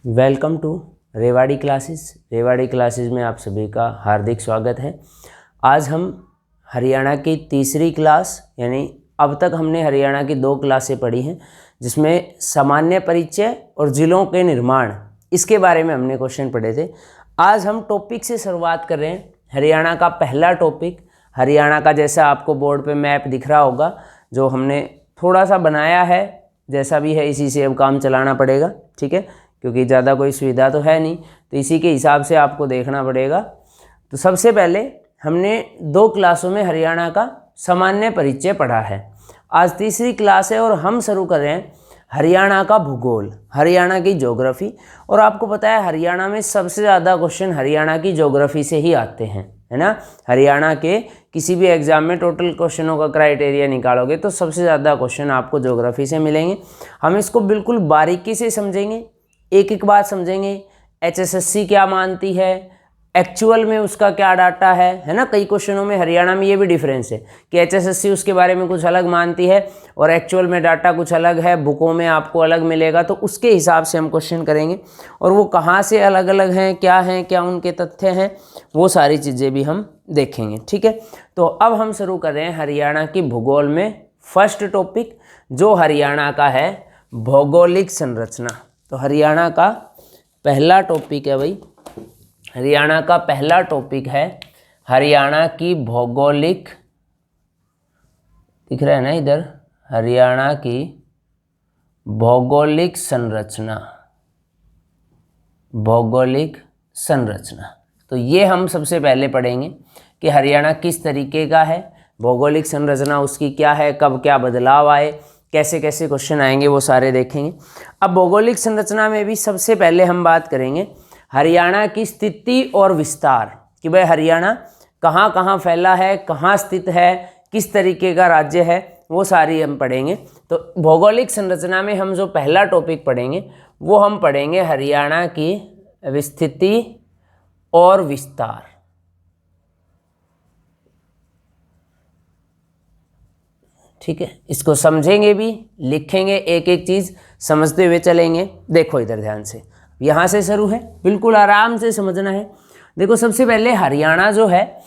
Welcome to Rewari classes. Rewari classes में आप सभी का हार्दिक स्वागत है। आज हम हरियाणा की तीसरी क्लास यानी अब तक हमने हरियाणा की 2 क्लासें पढ़ी हैं, जिसमें सामान्य परिचय और जिलों के निर्माण इसके बारे में हमने क्वेश्चन पढ़े थे। आज हम टॉपिक से शुरुआत कर रहे हैं। हरियाणा का पहला टॉपिक, हरियाणा का जैसा आपको बोर्ड पे मैप दिख रहा होगा, जो हमने थोड़ा सा बनाया है, जैसा भी है इसी से अब काम चलाना पड़ेगा, ठीक है, क्योंकि ज़्यादा कोई सुविधा तो है नहीं, तो इसी के हिसाब से आपको देखना पड़ेगा। तो सबसे पहले हमने 2 क्लासों में हरियाणा का सामान्य परिचय पढ़ा है। आज तीसरी क्लास है और हम शुरू कर रहे हैं हरियाणा का भूगोल, हरियाणा की ज्योग्राफी। और आपको पता है हरियाणा में सबसे ज़्यादा क्वेश्चन हरियाणा की ज्योग्राफी से ही आते हैं, है ना। हरियाणा के किसी भी एग्जाम में टोटल क्वेश्चनों का क्राइटेरिया निकालोगे तो सबसे ज़्यादा क्वेश्चन आपको ज्योग्राफी से मिलेंगे। हम इसको बिल्कुल बारीकी से समझेंगे, एक एक बात समझेंगे। HSSC क्या मानती है, एक्चुअल में उसका क्या डाटा है ना। कई क्वेश्चनों में हरियाणा में ये भी डिफरेंस है कि HSSC उसके बारे में कुछ अलग मानती है और एक्चुअल में डाटा कुछ अलग है, बुकों में आपको अलग मिलेगा। तो उसके हिसाब से हम क्वेश्चन करेंगे और वो कहाँ से अलग अलग हैं, क्या उनके तथ्य हैं, वो सारी चीज़ें भी हम देखेंगे, ठीक है। तो अब हम शुरू कर रहे हैं हरियाणा की भूगोल में फर्स्ट टॉपिक, जो हरियाणा का है भौगोलिक संरचना। तो हरियाणा का पहला टॉपिक है भाई, हरियाणा का पहला टॉपिक है हरियाणा की भौगोलिक, दिख रहा है ना इधर, हरियाणा की भौगोलिक संरचना। भौगोलिक संरचना, तो ये हम सबसे पहले पढ़ेंगे कि हरियाणा किस तरीके का है, भौगोलिक संरचना उसकी क्या है, कब क्या बदलाव आए, कैसे कैसे क्वेश्चन आएंगे, वो सारे देखेंगे। अब भौगोलिक संरचना में भी सबसे पहले हम बात करेंगे हरियाणा की स्थिति और विस्तार, कि भाई हरियाणा कहाँ कहाँ फैला है, कहाँ स्थित है, किस तरीके का राज्य है, वो सारी हम पढ़ेंगे। तो भौगोलिक संरचना में हम जो पहला टॉपिक पढ़ेंगे वो हम पढ़ेंगे हरियाणा की स्थिति और विस्तार। ठीक है, इसको समझेंगे भी, लिखेंगे, एक एक चीज़ समझते हुए चलेंगे। देखो इधर ध्यान से, यहाँ से शुरू है, बिल्कुल आराम से समझना है। देखो सबसे पहले हरियाणा जो है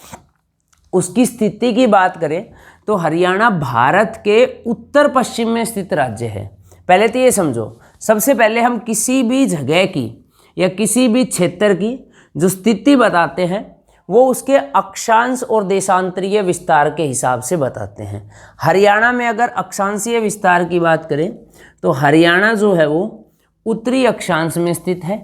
उसकी स्थिति की बात करें तो हरियाणा भारत के उत्तर पश्चिम में स्थित राज्य है। पहले तो ये समझो, सबसे पहले हम किसी भी जगह की या किसी भी क्षेत्र की जो स्थिति बताते हैं वो उसके अक्षांश और देशांतरीय विस्तार के हिसाब से बताते हैं। हरियाणा में अगर अक्षांशीय विस्तार की बात करें तो हरियाणा जो है वो उत्तरी अक्षांश में स्थित है।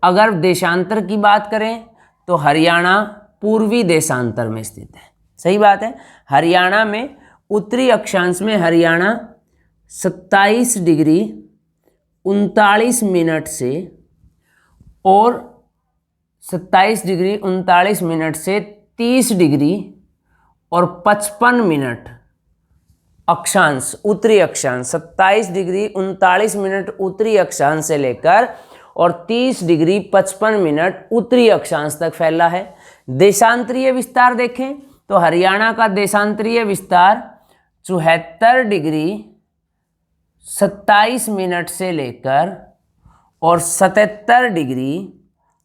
अगर देशांतर की बात करें तो हरियाणा पूर्वी देशांतर में स्थित है। सही बात है, हरियाणा में उत्तरी अक्षांश में हरियाणा 27 डिग्री 39 मिनट से और 27 डिग्री 39 मिनट से 30 डिग्री और 55 मिनट अक्षांश, उत्तरी अक्षांश 27 डिग्री 39 मिनट उत्तरी अक्षांश से लेकर और 30 डिग्री 55 मिनट उत्तरी अक्षांश तक फैला है। देशांतरीय विस्तार देखें तो हरियाणा का देशांतरीय विस्तार 74 डिग्री 27 मिनट से लेकर और 77 डिग्री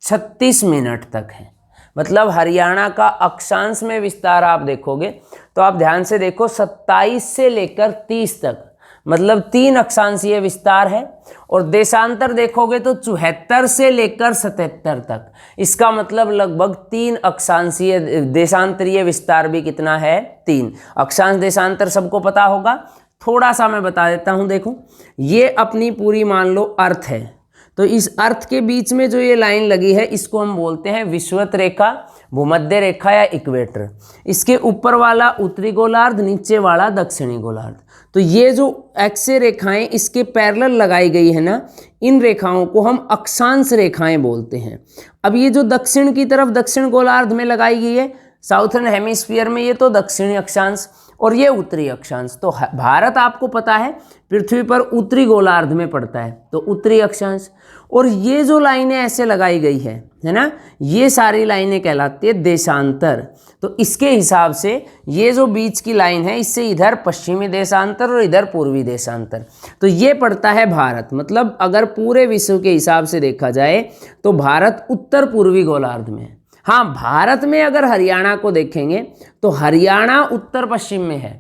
36 मिनट तक है। मतलब हरियाणा का अक्षांश में विस्तार आप देखोगे तो आप ध्यान से देखो, 27 से लेकर 30 तक, मतलब 3 अक्षांशीय विस्तार है। और देशांतर देखोगे तो 74 से लेकर 77 तक, इसका मतलब लगभग 3 अक्षांशीय। देशांतरीय विस्तार भी कितना है, 3। अक्षांश देशांतर सबको पता होगा, थोड़ा सा मैं बता देता हूँ। देखो ये अपनी पूरी मान लो अर्थ है, तो इस अर्थ के बीच में जो ये लाइन लगी है इसको हम बोलते हैं विषुवत रेखा, भूमध्य रेखा या इक्वेटर। इसके ऊपर वाला उत्तरी गोलार्ध, नीचे वाला दक्षिणी गोलार्ध। तो ये जो एक्स रेखाएं इसके पैरेलल लगाई गई है ना, इन रेखाओं को हम अक्षांश रेखाएं बोलते हैं। अब ये जो दक्षिण की तरफ दक्षिण गोलार्ध में लगाई गई है, साउथर्न हेमिस्फीयर में, ये तो दक्षिणी अक्षांश, और ये उत्तरी अक्षांश। तो भारत आपको पता है पृथ्वी पर उत्तरी गोलार्ध में पड़ता है, तो उत्तरी अक्षांश। और ये जो लाइनें ऐसे लगाई गई है ना, ये सारी लाइनें कहलाती है देशांतर। तो इसके हिसाब से ये जो बीच की लाइन है, इससे इधर पश्चिमी देशांतर और इधर पूर्वी देशांतर, तो ये पड़ता है भारत। मतलब अगर पूरे विश्व के हिसाब से देखा जाए तो भारत उत्तर पूर्वी गोलार्ध में है। हाँ, भारत में अगर हरियाणा को देखेंगे तो हरियाणा उत्तर पश्चिम में है।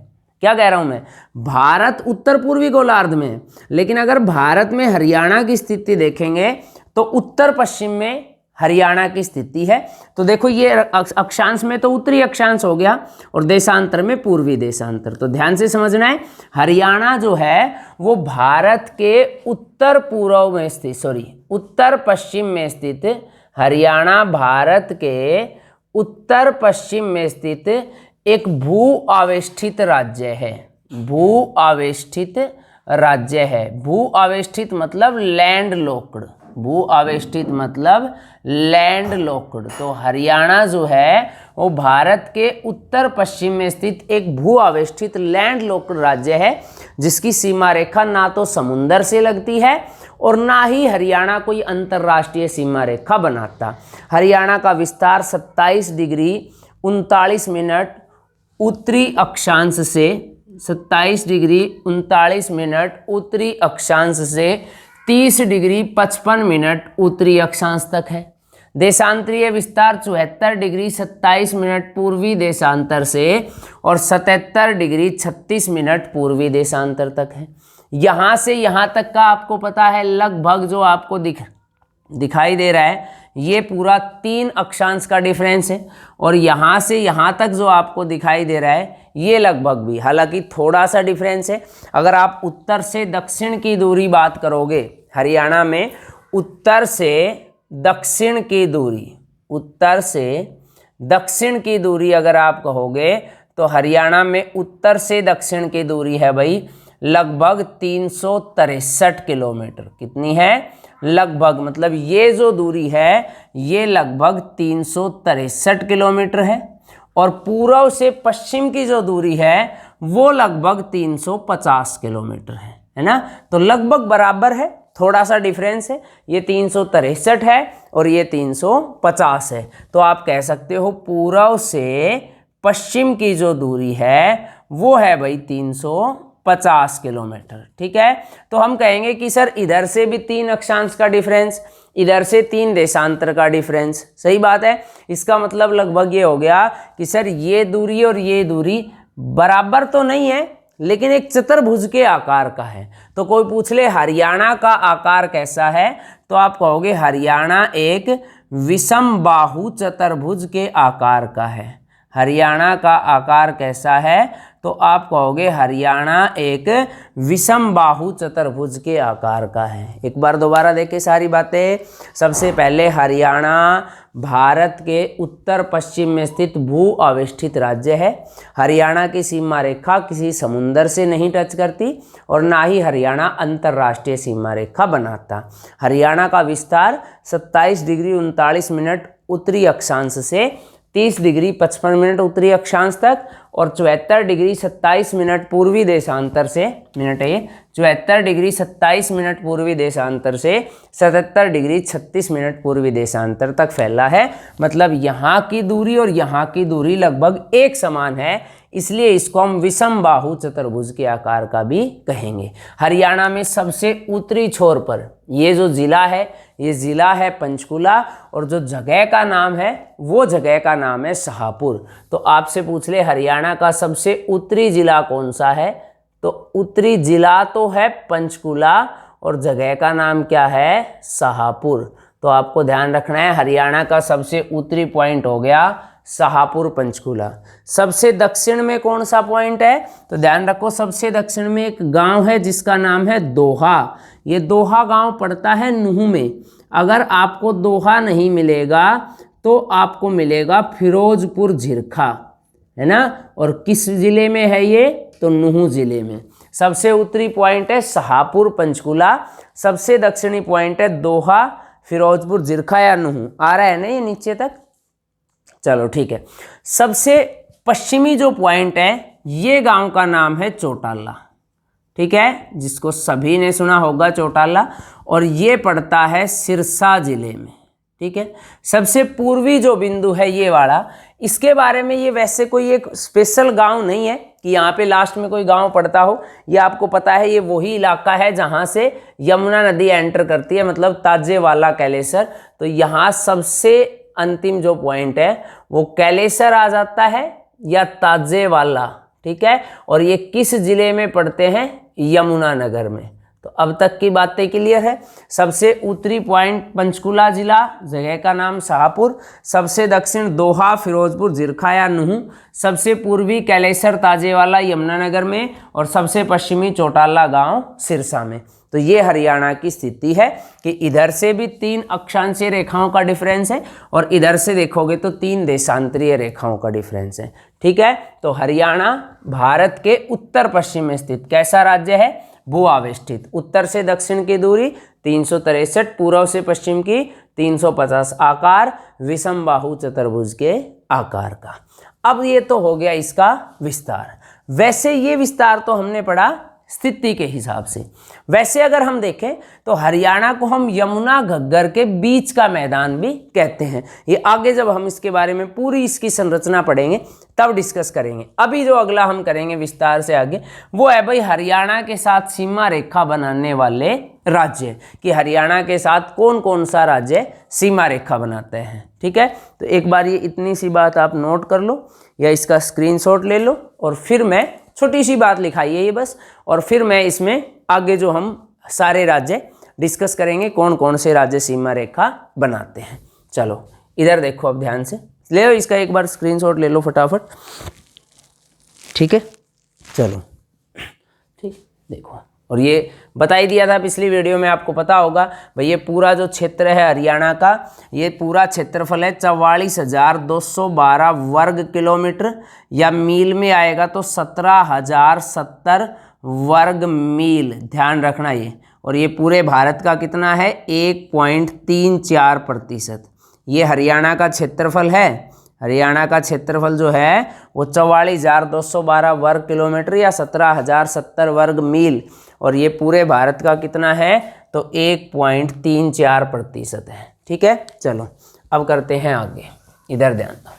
क्या कह रहा हूं मैं, भारत उत्तर पूर्वी गोलार्ध में है, लेकिन अगर भारत में हरियाणा की स्थिति देखेंगे तो उत्तर पश्चिम में हरियाणा की स्थिति है। तो देखो ये अक्षांश में तो उत्तरी अक्षांश हो गया और देशांतर में पूर्वी देशांतर। तो ध्यान से समझना है, हरियाणा जो है वो भारत के उत्तर पूर्व में स्थित, उत्तर पश्चिम में स्थित, हरियाणा भारत के उत्तर पश्चिम में स्थित एक भू आवेष्टित राज्य है। भू आवेष्टित राज्य है। भू आवेष्टित मतलब लैंड लॉक्ड, भू आवेष्टित मतलब लैंड लॉक्ड। तो हरियाणा जो है वो भारत के उत्तर पश्चिम में स्थित एक भू आवेष्टित लैंड लॉक्ड राज्य है, जिसकी सीमा रेखा ना तो समुंदर से लगती है और ना ही हरियाणा कोई अंतर्राष्ट्रीय सीमा रेखा बनाता। हरियाणा का विस्तार 27 डिग्री 39 मिनट उत्तरी अक्षांश से 27 डिग्री 39 मिनट उत्तरी अक्षांश से 30 डिग्री 55 मिनट उत्तरी अक्षांश तक है। देशांतरीय विस्तार 74 डिग्री 27 मिनट पूर्वी देशांतर से और 77 डिग्री 36 मिनट पूर्वी देशांतर तक है। यहाँ से यहाँ तक का आपको पता है लगभग जो आपको दिखाई दे रहा है ये पूरा 3 अक्षांश का डिफरेंस है, और यहाँ से यहाँ तक जो आपको दिखाई दे रहा है ये लगभग भी, हालांकि थोड़ा सा डिफरेंस है। अगर आप उत्तर से दक्षिण की दूरी बात करोगे, हरियाणा में उत्तर से दक्षिण की दूरी, उत्तर से दक्षिण की दूरी अगर आप कहोगे तो हरियाणा में उत्तर से दक्षिण की दूरी है भाई लगभग 363 किलोमीटर। कितनी है? लगभग, मतलब ये जो दूरी है ये लगभग 363 किलोमीटर है, और पूर्व से पश्चिम की जो दूरी है वो लगभग 350 किलोमीटर है ना। तो लगभग बराबर है, थोड़ा सा डिफरेंस है, ये 363 है और ये 350 है। तो आप कह सकते हो पूर्व से पश्चिम की जो दूरी है वो है भाई 350 किलोमीटर। ठीक है, तो हम कहेंगे कि सर इधर से भी 3 अक्षांश का डिफरेंस, इधर से 3 देशांतर का डिफरेंस। सही बात है, इसका मतलब लगभग ये हो गया कि सर ये दूरी और ये दूरी बराबर तो नहीं है लेकिन एक चतुर्भुज के आकार का है। तो कोई पूछ ले हरियाणा का आकार कैसा है, तो आप कहोगे हरियाणा एक विषम बाहु चतुर्भुज के आकार का है। हरियाणा का आकार कैसा है, तो आप कहोगे हरियाणा एक विषम बाहु चतुर्भुज के आकार का है। एक बार दोबारा देखें सारी बातें। सबसे पहले हरियाणा भारत के उत्तर पश्चिम में स्थित भू आवेष्टित राज्य है। हरियाणा की सीमा रेखा किसी समुंदर से नहीं टच करती और ना ही हरियाणा अंतर्राष्ट्रीय सीमा रेखा बनाता। हरियाणा का विस्तार 27 डिग्री 39 मिनट उत्तरी अक्षांश से 30 डिग्री 55 मिनट उत्तरी अक्षांश तक और 74 डिग्री 27 मिनट पूर्वी देशांतर से, मिनट है ये, 74 डिग्री 27 मिनट पूर्वी देशांतर से 77 डिग्री 36 मिनट पूर्वी देशांतर तक फैला है। मतलब यहाँ की दूरी और यहाँ की दूरी लगभग एक समान है, इसलिए इसको हम विषम बाहु चतुर्भुज के आकार का भी कहेंगे। हरियाणा में सबसे उत्तरी छोर पर ये जो जिला है, ये जिला है पंचकुला, और जो जगह का नाम है वो जगह का नाम है शाहपुर। तो आपसे पूछ ले हरियाणा का सबसे उत्तरी जिला कौन सा है, तो उत्तरी जिला तो है पंचकुला और जगह का नाम क्या है, शाहपुर। तो आपको ध्यान रखना है हरियाणा का सबसे उत्तरी पॉइंट हो गया शाहपुर पंचकुला। सबसे दक्षिण में कौन सा पॉइंट है, तो ध्यान रखो सबसे दक्षिण में एक गांव है जिसका नाम है दोहा। ये दोहा गांव पड़ता है नूह में। अगर आपको दोहा नहीं मिलेगा तो आपको मिलेगा फिरोजपुर झिरखा, है ना। और किस जिले में है ये, तो नूह जिले में। सबसे उत्तरी पॉइंट है शाहपुर पंचकुला, सबसे दक्षिणी पॉइंट है दोहा, फिरोजपुर झिरखा या नूह। आ रहा है ना ये नीचे तक, चलो ठीक है। सबसे पश्चिमी जो पॉइंट है ये गांव का नाम है चौटाला, ठीक है, जिसको सभी ने सुना होगा चौटाला, और ये पड़ता है सिरसा जिले में, ठीक है। सबसे पूर्वी जो बिंदु है ये वाला, इसके बारे में ये वैसे कोई एक स्पेशल गांव नहीं है कि यहाँ पे लास्ट में कोई गांव पड़ता हो, ये आपको पता है ये वही इलाका है जहाँ से यमुना नदी एंटर करती है, मतलब ताजेवाला कैलेसर। तो यहाँ सबसे अंतिम जो पॉइंट है वो कैलेसर आ जाता है या ताजेवाला, ठीक है। और ये किस जिले में पड़ते हैं? यमुनानगर में। तो अब तक की बातें क्लियर है। सबसे उत्तरी पॉइंट पंचकुला जिला, जगह का नाम शाहपुर। सबसे दक्षिण दोहा, फिरोजपुर, जिरखा या नूह। सबसे पूर्वी कैलेसर ताजेवाला यमुनानगर में, और सबसे पश्चिमी चौटाला गांव सिरसा में। तो ये हरियाणा की स्थिति है कि इधर से भी 3 अक्षांशीय रेखाओं का डिफरेंस है और इधर से देखोगे तो 3 देशांतरीय रेखाओं का डिफरेंस है, ठीक है। तो हरियाणा भारत के उत्तर पश्चिम में स्थित कैसा राज्य है? भूआवेष्टित। उत्तर से दक्षिण की दूरी 363, पूर्व से पश्चिम की 350, आकार विषम बाहु चतुर्भुज के आकार का। अब ये तो हो गया इसका विस्तार। वैसे ये विस्तार तो हमने पढ़ा स्थिति के हिसाब से। वैसे अगर हम देखें तो हरियाणा को हम यमुना घग्गर के बीच का मैदान भी कहते हैं। ये आगे जब हम इसके बारे में पूरी इसकी संरचना पढ़ेंगे तब डिस्कस करेंगे। अभी जो अगला हम करेंगे विस्तार से आगे, वो है भाई हरियाणा के साथ सीमा रेखा बनाने वाले राज्य, कि हरियाणा के साथ कौन कौन सा राज्य सीमा रेखा बनाते हैं, ठीक है। तो एक बार ये इतनी सी बात आप नोट कर लो या इसका स्क्रीनशॉट ले लो, और फिर मैं छोटी सी बात लिखाई है ये बस, और फिर मैं इसमें आगे जो हम सारे राज्य डिस्कस करेंगे कौन कौन से राज्य सीमा रेखा बनाते हैं। चलो इधर देखो, अब ध्यान से ले लो, इसका एक बार स्क्रीनशॉट ले लो फटाफट, ठीक है। चलो ठीक, देखो, और ये बता ही दिया था पिछली वीडियो में, आपको पता होगा भाई ये पूरा जो क्षेत्र है हरियाणा का, ये पूरा क्षेत्रफल है 44,212 वर्ग किलोमीटर, या मील में आएगा तो 17,070 वर्ग मील, ध्यान रखना ये। और ये पूरे भारत का कितना है? 1.34%। ये हरियाणा का क्षेत्रफल है। हरियाणा का क्षेत्रफल जो है वो 44,212 वर्ग किलोमीटर या 17,070 वर्ग मील, और ये पूरे भारत का कितना है? तो 1.34% है, ठीक है। चलो अब करते हैं आगे, इधर ध्यान दो,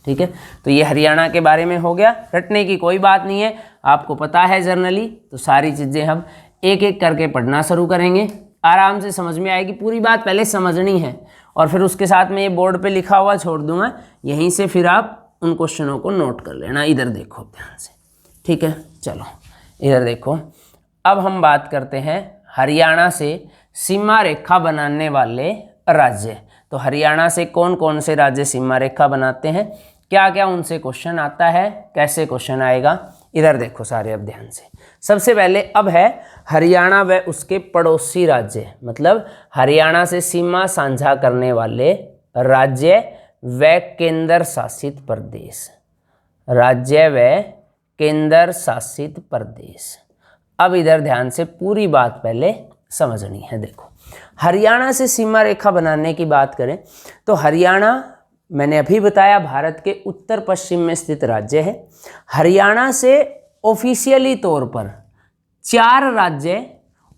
ठीक है। तो ये हरियाणा के बारे में हो गया, रटने की कोई बात नहीं है, आपको पता है जर्नली, तो सारी चीज़ें हम एक एक करके पढ़ना शुरू करेंगे, आराम से समझ में आएगी। पूरी बात पहले समझनी है, और फिर उसके साथ में ये बोर्ड पे लिखा हुआ छोड़ दूंगा, यहीं से फिर आप उन क्वेश्चनों को नोट कर लेना। इधर देखो ध्यान से, ठीक है। चलो इधर देखो, अब हम बात करते हैं हरियाणा से सीमा रेखा बनाने वाले राज्य। तो हरियाणा से कौन कौन से राज्य सीमा रेखा बनाते हैं, क्या क्या उनसे क्वेश्चन आता है, कैसे क्वेश्चन आएगा, इधर देखो सारे अब ध्यान से। सबसे पहले अब है हरियाणा व उसके पड़ोसी राज्य, मतलब हरियाणा से सीमा साझा करने वाले राज्य व केंद्र शासित प्रदेश। राज्य व केंद्र शासित प्रदेश। अब इधर ध्यान से पूरी बात पहले समझनी है। देखो, हरियाणा से सीमा रेखा बनाने की बात करें तो हरियाणा मैंने अभी बताया भारत के उत्तर पश्चिम में स्थित राज्य है। हरियाणा से ऑफिशियली तौर पर 4 राज्य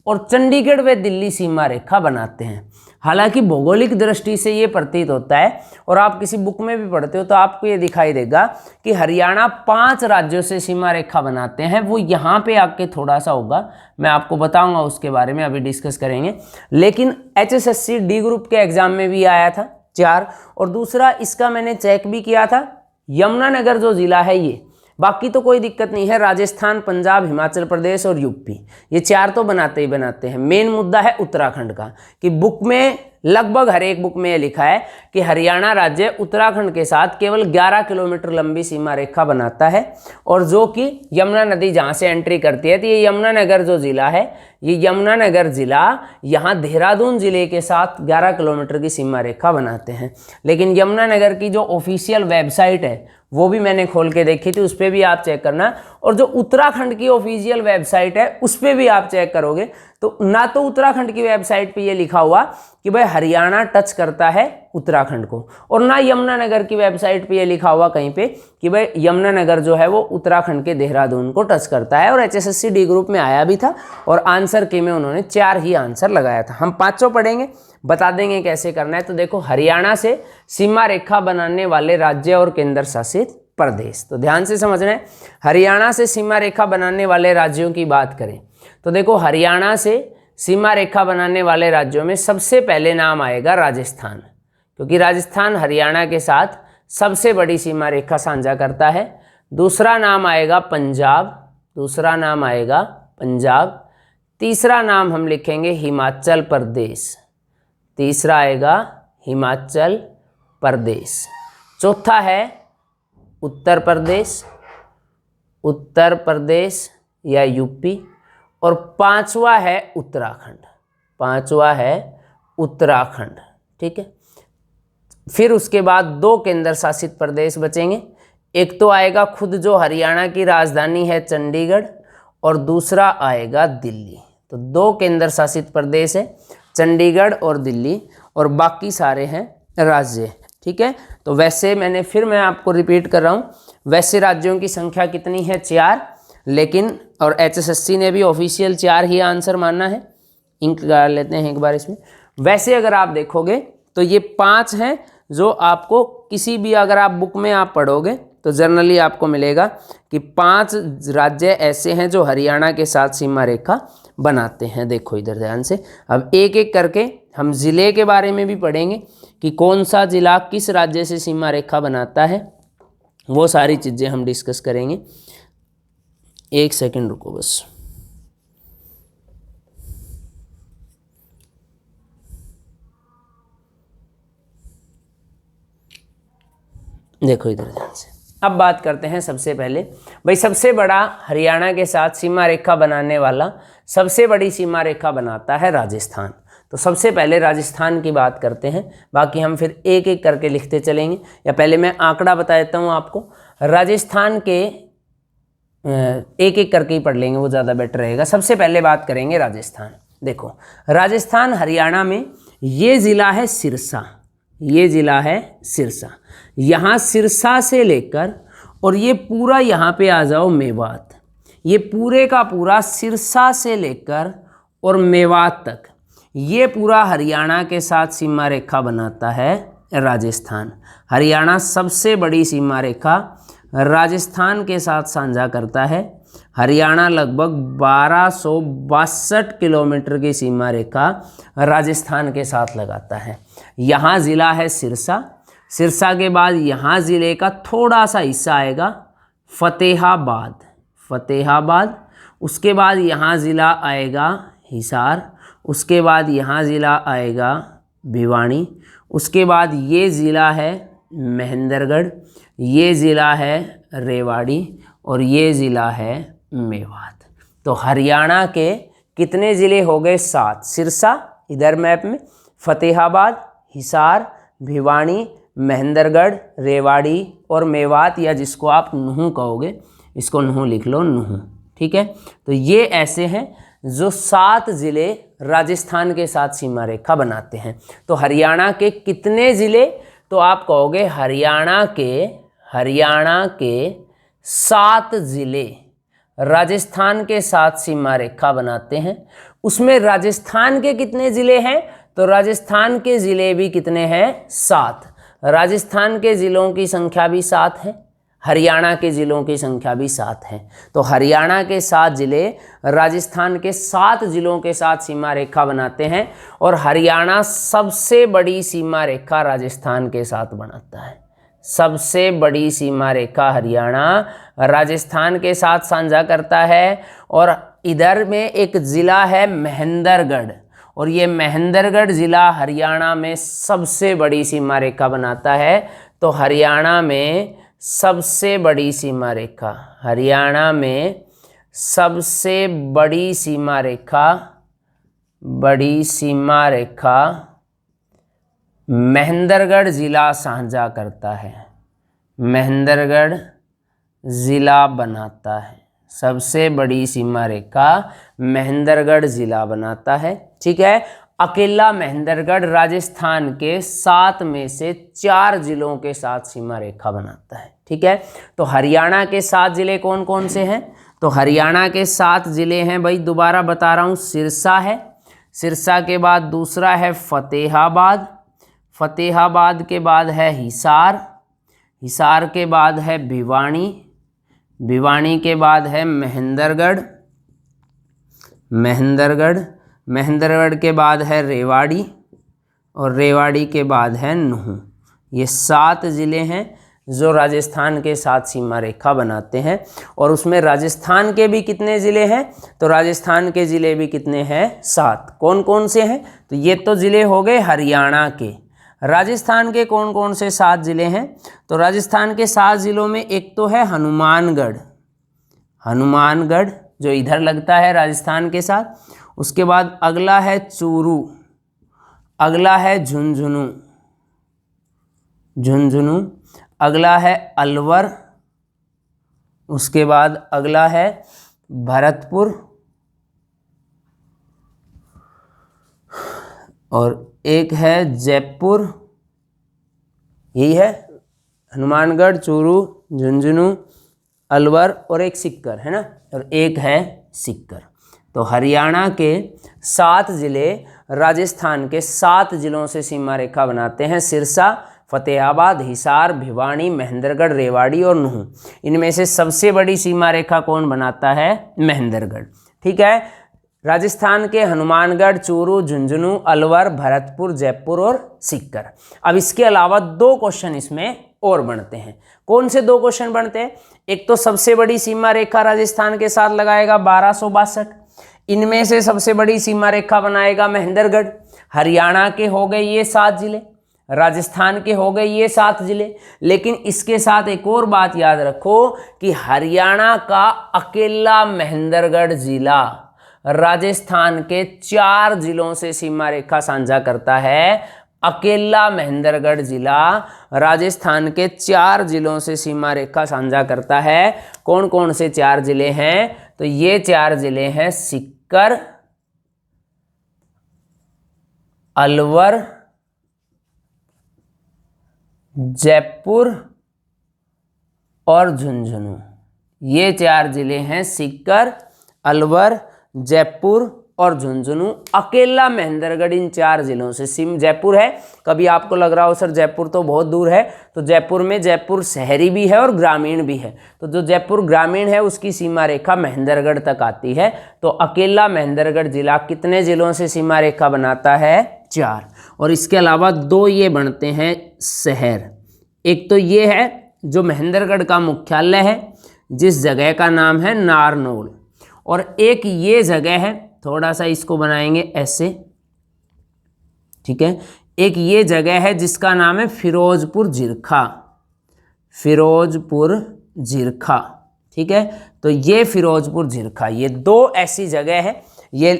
और चंडीगढ़ व दिल्ली सीमा रेखा बनाते हैं। हालांकि भौगोलिक दृष्टि से ये प्रतीत होता है, और आप किसी बुक में भी पढ़ते हो तो आपको ये दिखाई देगा कि हरियाणा 5 राज्यों से सीमा रेखा बनाते हैं। वो यहाँ पे आके थोड़ा सा होगा, मैं आपको बताऊंगा उसके बारे में, अभी डिस्कस करेंगे। लेकिन HSSC डी ग्रुप के एग्जाम में भी आया था 4, और दूसरा इसका मैंने चेक भी किया था, यमुनानगर जो जिला है ये, बाकी तो कोई दिक्कत नहीं है, राजस्थान, पंजाब, हिमाचल प्रदेश और यूपी, ये 4 तो बनाते ही बनाते हैं। मेन मुद्दा है उत्तराखंड का, कि बुक में लगभग हर एक बुक में ये लिखा है कि हरियाणा राज्य उत्तराखंड के साथ केवल 11 किलोमीटर लंबी सीमा रेखा बनाता है, और जो कि यमुना नदी जहाँ से एंट्री करती है। तो ये यमुनानगर जो जिला है, ये यमुनानगर जिला यहाँ देहरादून जिले के साथ 11 किलोमीटर की सीमा रेखा बनाते हैं। लेकिन यमुनानगर की जो ऑफिशियल वेबसाइट है वो भी मैंने खोल के देखी थी, उस पर भी आप चेक करना, और जो उत्तराखंड की ऑफिशियल वेबसाइट है उस पर भी आप चेक करोगे तो ना तो उत्तराखंड की वेबसाइट पे ये लिखा हुआ कि भाई हरियाणा टच करता है उत्तराखंड को, और ना यमुनानगर की वेबसाइट पे ये लिखा हुआ कहीं पे कि भाई यमुनानगर जो है वो उत्तराखंड के देहरादून को टच करता है। और HSSC डी ग्रुप में आया भी था और आंसर के में उन्होंने 4 ही आंसर लगाया था। हम 5 पढ़ेंगे, बता देंगे कैसे करना है। तो देखो, हरियाणा से सीमा रेखा बनाने वाले राज्य और केंद्र शासित प्रदेश, तो ध्यान से समझना है। हरियाणा से सीमा रेखा बनाने वाले राज्यों की बात करें तो देखो, हरियाणा से सीमा रेखा बनाने वाले राज्यों में सबसे पहले नाम आएगा राजस्थान, क्योंकि राजस्थान हरियाणा के साथ सबसे बड़ी सीमा रेखा साझा करता है। दूसरा नाम आएगा पंजाब, दूसरा नाम आएगा पंजाब। तीसरा नाम हम लिखेंगे हिमाचल प्रदेश, तीसरा आएगा हिमाचल प्रदेश। चौथा है उत्तर प्रदेश, उत्तर प्रदेश या यूपी। और पांचवा है उत्तराखंड, पांचवा है उत्तराखंड, ठीक है। फिर उसके बाद 2 केंद्र शासित प्रदेश बचेंगे। एक तो आएगा खुद जो हरियाणा की राजधानी है चंडीगढ़, और दूसरा आएगा दिल्ली। तो 2 केंद्र शासित प्रदेश है, चंडीगढ़ और दिल्ली, और बाकी सारे हैं राज्य, ठीक है। तो वैसे मैं आपको रिपीट कर रहा हूँ, वैसे राज्यों की संख्या कितनी है? 4, लेकिन और HSSC ने भी ऑफिशियल 4 ही आंसर माना है। इंक कर लेते हैं एक बार इसमें। वैसे अगर आप देखोगे तो ये 5 हैं जो आपको किसी भी, अगर आप बुक में आप पढ़ोगे तो जनरली आपको मिलेगा कि 5 राज्य ऐसे हैं जो हरियाणा के साथ सीमा रेखा बनाते हैं। देखो इधर ध्यान से, अब एक एक करके हम ज़िले के बारे में भी पढ़ेंगे कि कौन सा ज़िला किस राज्य से सीमा रेखा बनाता है, वो सारी चीज़ें हम डिस्कस करेंगे। एक सेकंड रुको बस। देखो इधर ध्यान से, अब बात करते हैं सबसे पहले भाई, सबसे बड़ा हरियाणा के साथ सीमा रेखा बनाने वाला, सबसे बड़ी सीमा रेखा बनाता है राजस्थान। तो सबसे पहले राजस्थान की बात करते हैं, बाकी हम फिर एक एक करके लिखते चलेंगे। या पहले मैं आंकड़ा बता देता हूँ आपको, राजस्थान के एक एक करके ही पढ़ लेंगे, वो ज़्यादा बेटर रहेगा। सबसे पहले बात करेंगे राजस्थान। देखो, राजस्थान हरियाणा में ये ज़िला है सिरसा, ये ज़िला है सिरसा। यहाँ सिरसा से लेकर और ये पूरा यहाँ पे आ जाओ मेवात, ये पूरे का पूरा सिरसा से लेकर और मेवात तक, ये पूरा हरियाणा के साथ सीमा रेखा बनाता है राजस्थान। हरियाणा सबसे बड़ी सीमा रेखा राजस्थान के साथ साझा करता है। हरियाणा लगभग 1262 किलोमीटर की सीमा रेखा राजस्थान के साथ लगाता है। यहाँ ज़िला है सिरसा, सिरसा के बाद यहाँ ज़िले का थोड़ा सा हिस्सा आएगा फतेहाबाद, फतेहाबाद। उसके बाद यहाँ ज़िला आएगा हिसार, उसके बाद यहाँ ज़िला आएगा भिवानी, उसके बाद ये ज़िला है महेंद्रगढ़, ये ज़िला है रेवाड़ी, और ये ज़िला है मेवात। तो हरियाणा के कितने ज़िले हो गए? 7। सिरसा इधर मैप में, फतेहाबाद, हिसार, भिवानी, महेंद्रगढ़, रेवाड़ी और मेवात, या जिसको आप नुहू कहोगे, इसको नुहू लिख लो, नुहू, ठीक है। तो ये ऐसे हैं जो 7 ज़िले राजस्थान के साथ सीमा रेखा बनाते हैं। तो हरियाणा के कितने ज़िले? तो आप कहोगे हरियाणा के 7 ज़िले राजस्थान के साथ सीमा रेखा बनाते हैं। उसमें राजस्थान के कितने ज़िले हैं? तो राजस्थान के ज़िले भी कितने हैं? 7। राजस्थान के ज़िलों की संख्या भी 7 है, हरियाणा के ज़िलों की संख्या भी 7 है। तो हरियाणा के 7 ज़िले राजस्थान के 7 ज़िलों के साथ सीमा रेखा बनाते हैं, और हरियाणा सबसे बड़ी सीमा रेखा राजस्थान के साथ बनाता है। सबसे बड़ी सीमा रेखा हरियाणा राजस्थान के साथ साझा करता है। और इधर में एक ज़िला है महेंद्रगढ़, और ये महेंद्रगढ़ ज़िला हरियाणा में सबसे बड़ी सीमा रेखा बनाता है। तो हरियाणा में सबसे बड़ी सीमा रेखा, हरियाणा में सबसे बड़ी सीमा रेखा महेंद्रगढ़ ज़िला साझा करता है, महेंद्रगढ़ ज़िला बनाता है। सबसे बड़ी सीमा रेखा महेंद्रगढ़ ज़िला बनाता है, ठीक है। अकेला महेंद्रगढ़ राजस्थान के 7 में से 4 जिलों के साथ सीमा रेखा बनाता है। ठीक है, तो हरियाणा के 7 जिले कौन कौन से हैं? तो हरियाणा के 7 जिले हैं भाई, दोबारा बता रहा हूँ, सिरसा है, सिरसा के बाद दूसरा है फतेहाबाद, फतेहाबाद के बाद है हिसार, हिसार के बाद है भिवानी, भिवानी के बाद है महेंद्रगढ़, महेंद्रगढ़, महेंद्रगढ़ के बाद है रेवाड़ी और रेवाड़ी के बाद है नूंह। ये 7 ज़िले हैं जो राजस्थान के साथ सीमा रेखा बनाते हैं। और उसमें राजस्थान के भी कितने ज़िले हैं? तो राजस्थान के ज़िले भी कितने हैं? 7। कौन कौन से हैं? तो ये तो ज़िले हो गए हरियाणा के। राजस्थान के कौन कौन से 7 ज़िले हैं? तो राजस्थान के 7 ज़िलों में एक तो है हनुमानगढ़, हनुमानगढ़ जो इधर लगता है राजस्थान के साथ। उसके बाद अगला है चूरू, अगला है झुंझुनू, झुंझुनू, अगला है अलवर, उसके बाद अगला है भरतपुर और एक है जयपुर। यही है हनुमानगढ़, चूरू, झुंझुनू, अलवर और एक सीकर है ना, और एक है सीकर। तो हरियाणा के 7 ज़िले राजस्थान के 7 ज़िलों से सीमा रेखा बनाते हैं। सिरसा, फतेहाबाद, हिसार, भिवानी, महेंद्रगढ़, रेवाड़ी और नूंह। इनमें से सबसे बड़ी सीमा रेखा कौन बनाता है? महेंद्रगढ़। ठीक है, राजस्थान के हनुमानगढ़, चूरू, झुंझुनू, अलवर, भरतपुर, जयपुर और सीकर। अब इसके अलावा 2 क्वेश्चन इसमें और बनते हैं। कौन से 2 क्वेश्चन बनते हैं? एक तो सबसे बड़ी सीमा रेखा राजस्थान के साथ लगाएगा 1262, इनमें से सबसे बड़ी सीमा रेखा बनाएगा महेंद्रगढ़। हरियाणा के हो गए ये 7 जिले, राजस्थान के हो गए ये 7 जिले। लेकिन इसके साथ एक और बात याद रखो कि हरियाणा का अकेला महेंद्रगढ़ जिला राजस्थान के 4 जिलों से सीमा रेखा साझा करता है। अकेला महेंद्रगढ़ जिला राजस्थान के 4 जिलों से सीमा रेखा साझा करता है। कौन कौन से 4 जिले हैं? तो ये 4 जिले हैं सीकर, अलवर, जयपुर और झुंझुनू। ये 4 जिले हैं सीकर, अलवर, जयपुर और झुंझुनू। अकेला महेंद्रगढ़ इन 4 जिलों से जयपुर है। कभी आपको लग रहा हो सर जयपुर तो बहुत दूर है, तो जयपुर में जयपुर शहरी भी है और ग्रामीण भी है। तो जो जयपुर ग्रामीण है उसकी सीमा रेखा महेंद्रगढ़ तक आती है। तो अकेला महेंद्रगढ़ जिला कितने जिलों से सीमा रेखा बनाता है? 4। और इसके अलावा 2 ये बनते हैं शहर। एक तो ये है जो महेंद्रगढ़ का मुख्यालय है, जिस जगह का नाम है नारनौल, और एक ये जगह है, थोड़ा सा इसको बनाएंगे ऐसे, ठीक है। एक ये जगह है जिसका नाम है फिरोजपुर झिरखा, फिरोजपुर झिरखा, ठीक है। तो ये फिरोजपुर झिरखा, ये 2 ऐसी जगह है। ये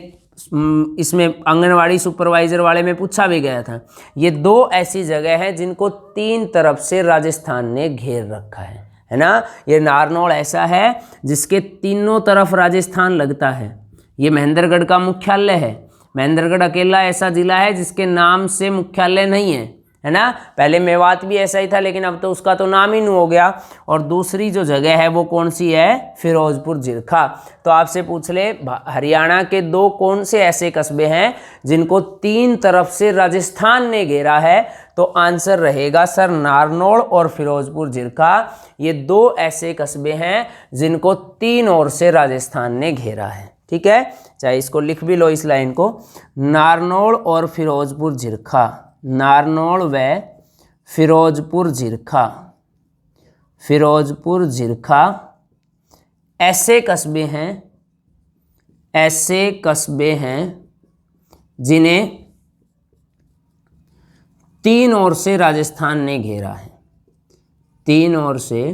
इसमें आंगनवाड़ी सुपरवाइजर वाले में पूछा भी गया था। ये 2 ऐसी जगह है जिनको 3 तरफ से राजस्थान ने घेर रखा है ना। ये नारनौल ऐसा है जिसके तीनों तरफ राजस्थान लगता है। ये महेंद्रगढ़ का मुख्यालय है। महेंद्रगढ़ अकेला ऐसा जिला है जिसके नाम से मुख्यालय नहीं है ना। पहले मेवात भी ऐसा ही था, लेकिन अब तो उसका तो नाम ही नहीं हो गया। और दूसरी जो जगह है वो कौन सी है? फिरोजपुर झिरखा। तो आपसे पूछ ले हरियाणा के 2 कौन से ऐसे कस्बे हैं जिनको 3 तरफ से राजस्थान ने घेरा है? तो आंसर रहेगा सर नारनौल और फिरोजपुर झिरखा। ये 2 ऐसे कस्बे हैं जिनको 3 ओर से राजस्थान ने घेरा है, ठीक है। चाहे इसको लिख भी लो इस लाइन को, नारनौल और फिरोजपुर झिरखा, नारनौल व फिरोजपुर झिरखा, फिरोजपुर झिरखा ऐसे कस्बे हैं, ऐसे कस्बे हैं जिन्हें 3 ओर से राजस्थान ने घेरा है, 3 ओर से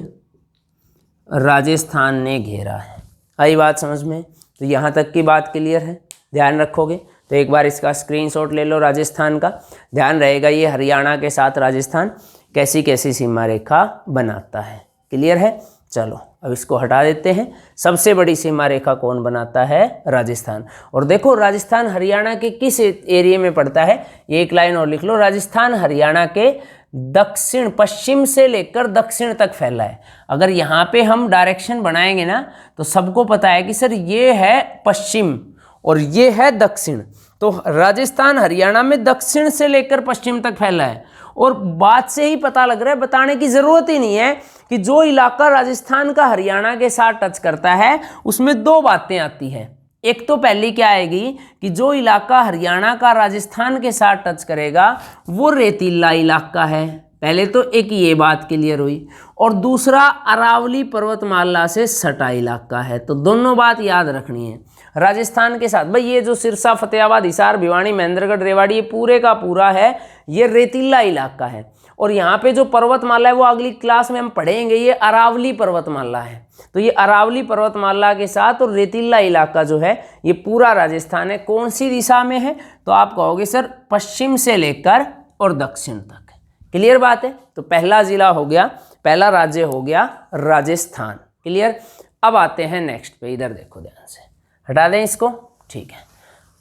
राजस्थान ने घेरा है। आई बात समझ में? तो यहाँ तक की बात क्लियर है, ध्यान रखोगे तो एक बार इसका स्क्रीनशॉट ले लो राजस्थान का। ध्यान रहेगा ये हरियाणा के साथ राजस्थान कैसी कैसी सीमा रेखा बनाता है। क्लियर है? चलो अब इसको हटा देते हैं। सबसे बड़ी सीमा रेखा कौन बनाता है? राजस्थान। और देखो राजस्थान हरियाणा के किस एरिया में पड़ता है, ये एक लाइन और लिख लो। राजस्थान हरियाणा के दक्षिण, पश्चिम से लेकर दक्षिण तक फैला है। अगर यहाँ पे हम डायरेक्शन बनाएंगे ना तो सबको पता है कि सर ये है पश्चिम और ये है दक्षिण, तो राजस्थान हरियाणा में दक्षिण से लेकर पश्चिम तक फैला है। और बात से ही पता लग रहा है, बताने की जरूरत ही नहीं है कि जो इलाका राजस्थान का हरियाणा के साथ टच करता है उसमें दो बातें आती हैं। एक तो पहली क्या आएगी कि जो इलाका हरियाणा का राजस्थान के साथ टच करेगा वो रेतीला इलाका है, पहले तो एक ये बात क्लियर हुई। और दूसरा अरावली पर्वतमाला से सटा इलाका है। तो दोनों बात याद रखनी है राजस्थान के साथ। भाई ये जो सिरसा, फतेहाबाद, हिसार, भिवानी, महेंद्रगढ़, रेवाड़ी, ये पूरे का पूरा है, ये रेतीला इलाका है। और यहाँ पे जो पर्वतमाला है वो अगली क्लास में हम पढ़ेंगे, ये अरावली पर्वतमाला है। तो ये अरावली पर्वतमाला के साथ और रेतीला इलाका जो है ये पूरा राजस्थान है। कौन सी दिशा में है? तो आप कहोगे सर पश्चिम से लेकर और दक्षिण तक। क्लियर बात है? तो पहला जिला हो गया, पहला राज्य हो गया राजस्थान। क्लियर? अब आते हैं नेक्स्ट पे, इधर देखो ध्यान से, हटा दें इसको, ठीक है।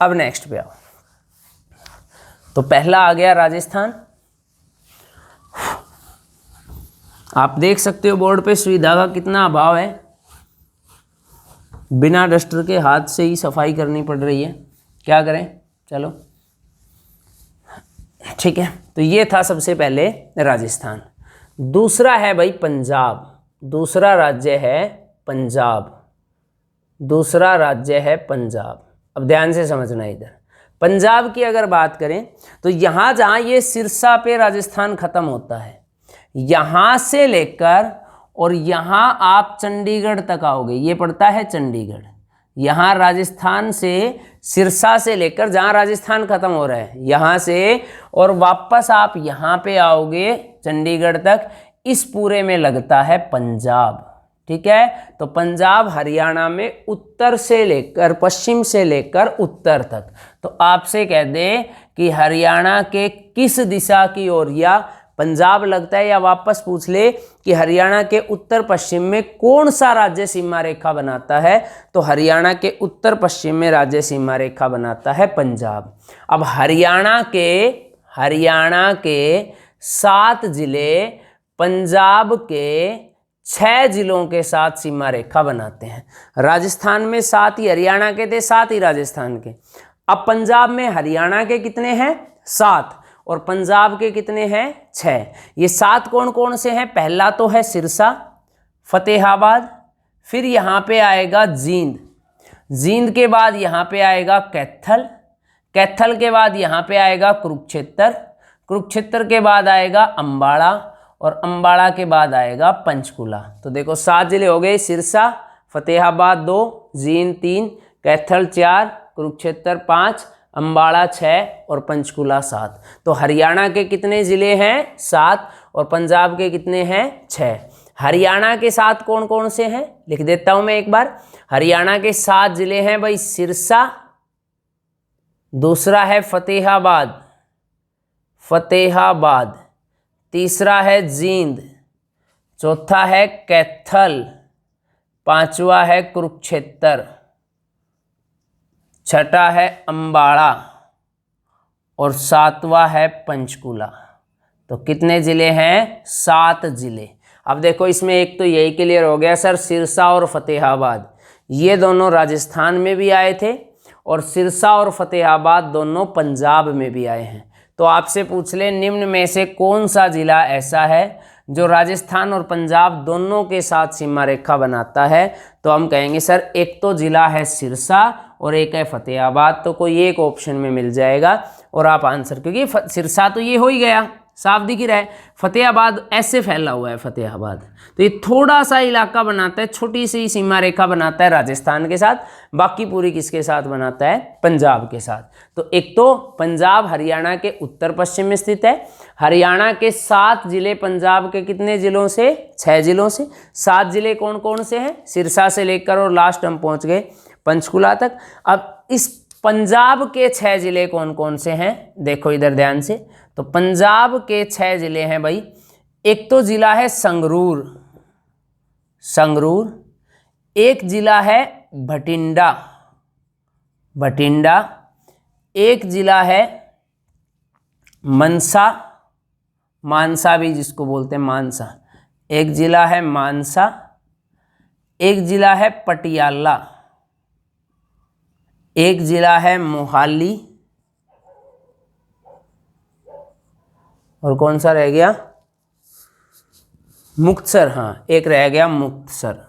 अब नेक्स्ट पे आओ। तो पहला आ गया राजस्थान। आप देख सकते हो बोर्ड पे सुविधा का कितना अभाव है, बिना डस्टर के हाथ से ही सफाई करनी पड़ रही है। क्या करें, चलो ठीक है। तो ये था सबसे पहले राजस्थान। दूसरा है भाई पंजाब, दूसरा राज्य है पंजाब, दूसरा राज्य है पंजाब। अब ध्यान से समझना, इधर पंजाब की अगर बात करें तो यहाँ जहाँ ये सिरसा पे राजस्थान खत्म होता है, यहाँ से लेकर और यहाँ आप चंडीगढ़ तक आओगे, ये पड़ता है चंडीगढ़। यहाँ राजस्थान से सिरसा से लेकर जहाँ राजस्थान खत्म हो रहा है यहाँ से, और वापस आप यहाँ पे आओगे चंडीगढ़ तक, इस पूरे में लगता है पंजाब। ठीक है, तो पंजाब हरियाणा में उत्तर से लेकर, पश्चिम से लेकर उत्तर तक। तो आपसे कह दें कि हरियाणा के किस दिशा की ओर या पंजाब लगता है, या वापस पूछ ले कि हरियाणा के उत्तर पश्चिम में कौन सा राज्य सीमा रेखा बनाता है, तो हरियाणा के उत्तर पश्चिम में राज्य सीमा रेखा बनाता है पंजाब। अब हरियाणा के 7 जिले पंजाब के 6 जिलों के साथ सीमा रेखा बनाते हैं। राजस्थान में 7 ही हरियाणा के थे, 7 ही राजस्थान के। अब पंजाब में हरियाणा के कितने हैं? 7, और पंजाब के कितने हैं? 6। ये 7 कौन कौन से हैं? पहला तो है सिरसा, फतेहाबाद, फिर यहाँ पे आएगा जींद, जींद के बाद यहाँ पे आएगा कैथल, कैथल के बाद यहाँ पे आएगा कुरुक्षेत्र, कुरुक्षेत्र के बाद आएगा अम्बाड़ा, और अम्बाड़ा के बाद आएगा पंचकुला। तो देखो 7 जिले हो गए, सिरसा, फतेहाबाद 2, जींद 3, कैथल 4, कुरुक्षेत्र 5, अम्बाड़ा 6 और पंचकुला 7। तो हरियाणा के कितने ज़िले हैं? 7, और पंजाब के कितने हैं? 6। हरियाणा के 7 कौन कौन से हैं? लिख देता हूं मैं एक बार। हरियाणा के 7 ज़िले हैं भाई सिरसा, दूसरा है फतेहाबाद, फतेहाबाद, तीसरा है जींद, चौथा है कैथल, पांचवा है कुरुक्षेत्र, छठा है अम्बाड़ा और 7वां है पंचकुला। तो कितने ज़िले हैं? 7 ज़िले। अब देखो इसमें एक तो यही क्लियर हो गया सर, सिरसा और फतेहाबाद ये दोनों राजस्थान में भी आए थे, और सिरसा और फतेहाबाद दोनों पंजाब में भी आए हैं। तो आपसे पूछ ले निम्न में से कौन सा जिला ऐसा है जो राजस्थान और पंजाब दोनों के साथ सीमा रेखा बनाता है, तो हम कहेंगे सर एक तो जिला है सिरसा और एक है फतेहाबाद। तो कोई एक ऑप्शन में मिल जाएगा और आप आंसर, क्योंकि सिरसा तो ये हो ही गया, साफ दिख रहा है। फतेहाबाद ऐसे फैला हुआ है फतेहाबाद, तो ये थोड़ा सा इलाका बनाता है, छोटी सी सीमा रेखा बनाता है राजस्थान के साथ, बाकी पूरी किसके साथ बनाता है? पंजाब के साथ। तो एक तो पंजाब हरियाणा के उत्तर पश्चिम में स्थित है। हरियाणा के 7 जिले पंजाब के कितने जिलों से? 6 जिलों से। 7 जिले कौन कौन से हैं? सिरसा से लेकर और लास्ट हम पहुंच गए पंचकुला तक। अब इस पंजाब के 6 जिले कौन कौन से हैं? देखो इधर ध्यान से। तो पंजाब के 6 जिले हैं भाई, एक तो जिला है संगरूर, संगरूर। एक जिला है भटिंडा, भटिंडा। एक जिला है मनसा, मानसा भी जिसको बोलते हैं मानसा, एक जिला है मानसा। एक जिला है पटियाला, एक जिला है मोहाली, और कौन सा रह गया, मुक्तसर। हाँ, एक रह गया मुक्तसर,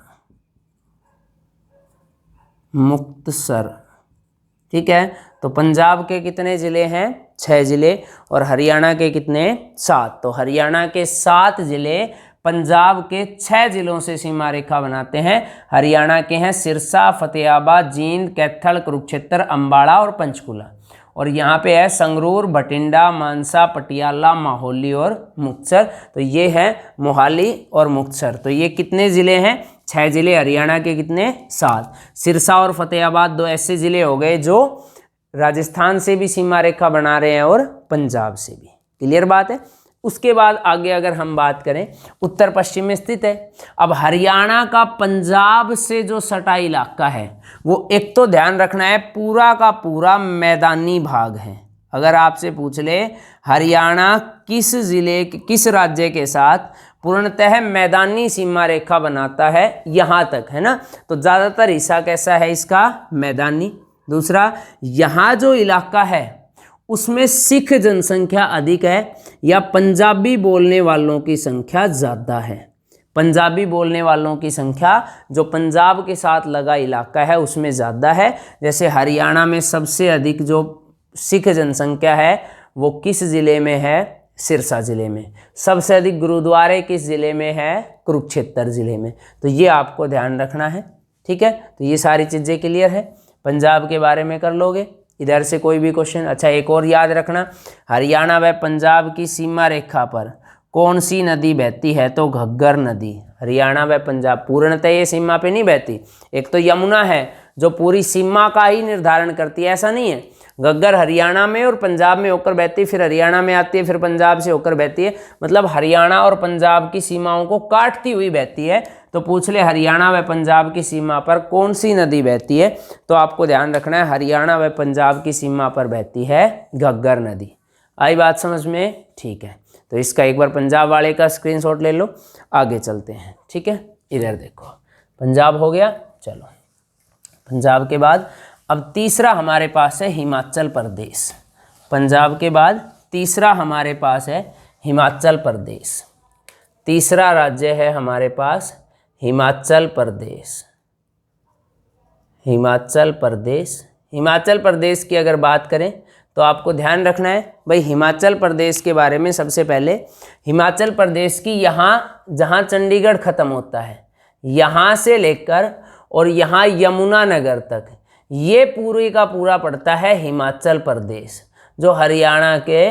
मुक्तसर। ठीक है, तो पंजाब के कितने ज़िले हैं, 6 ज़िले, और हरियाणा के कितने, 7। तो हरियाणा के 7 ज़िले पंजाब के 6 ज़िलों से सीमा रेखा बनाते हैं। हरियाणा के हैं सिरसा, फतेहाबाद, जींद, कैथल, कुरुक्षेत्र, अम्बाड़ा और पंचकूला। और यहाँ पे है संगरूर, भटिंडा, मानसा, पटियाला, माहौली और मुक्तसर। तो ये है मोहाली और मुक्तसर। तो ये कितने ज़िले हैं, 6 ज़िले। हरियाणा के कितने, 7। सिरसा और फतेहाबाद 2 ऐसे ज़िले हो गए जो राजस्थान से भी सीमा रेखा बना रहे हैं और पंजाब से भी। क्लियर बात है। उसके बाद आगे अगर हम बात करें, उत्तर पश्चिम में स्थित है। अब हरियाणा का पंजाब से जो सटा इलाका है वो एक तो ध्यान रखना है पूरा का पूरा मैदानी भाग है। अगर आपसे पूछ ले हरियाणा किस ज़िले किस राज्य के साथ पूर्णतः मैदानी सीमा रेखा बनाता है, यहाँ तक है ना, तो ज़्यादातर हिस्सा कैसा है इसका, मैदानी। दूसरा, यहाँ जो इलाका है उसमें सिख जनसंख्या अधिक है या पंजाबी बोलने वालों की संख्या ज़्यादा है। पंजाबी बोलने वालों की संख्या जो पंजाब के साथ लगा इलाका है उसमें ज़्यादा है। जैसे हरियाणा में सबसे अधिक जो सिख जनसंख्या है वो किस ज़िले में है, सिरसा ज़िले में। सबसे अधिक गुरुद्वारे किस ज़िले में है, कुरुक्षेत्र ज़िले में। तो ये आपको ध्यान रखना है। ठीक है, तो ये सारी चीज़ें क्लियर है। पंजाब के बारे में कर लोगे, इधर से कोई भी क्वेश्चन। अच्छा, एक और याद रखना, हरियाणा व पंजाब की सीमा रेखा पर कौन सी नदी बहती है, तो घग्गर नदी। हरियाणा व पंजाब पूर्णतः ये सीमा पे नहीं बहती। एक तो यमुना है जो पूरी सीमा का ही निर्धारण करती है, ऐसा नहीं है। घग्गर हरियाणा में और पंजाब में होकर बहती है, फिर हरियाणा में आती है, फिर पंजाब से होकर बहती है। मतलब हरियाणा और पंजाब की सीमाओं को काटती हुई बहती है। तो पूछ ले हरियाणा व पंजाब की सीमा पर कौन सी नदी बहती है, तो आपको ध्यान रखना है हरियाणा व पंजाब की सीमा पर बहती है घग्गर नदी। आई बात समझ में? ठीक है, तो इसका एक बार पंजाब वाले का स्क्रीनशॉट ले लो। आगे चलते हैं। ठीक है, इधर देखो, पंजाब हो गया। चलो, पंजाब के बाद अब तीसरा हमारे पास है हिमाचल प्रदेश। पंजाब के बाद तीसरा हमारे पास है हिमाचल प्रदेश। तीसरा राज्य है हमारे पास हिमाचल प्रदेश। हिमाचल प्रदेश, हिमाचल प्रदेश की अगर बात करें तो आपको ध्यान रखना है भाई, हिमाचल प्रदेश के बारे में सबसे पहले हिमाचल प्रदेश की यहाँ जहाँ चंडीगढ़ ख़त्म होता है, यहाँ से लेकर और यहाँ यमुनानगर तक, ये पूरी का पूरा पड़ता है हिमाचल प्रदेश, जो हरियाणा के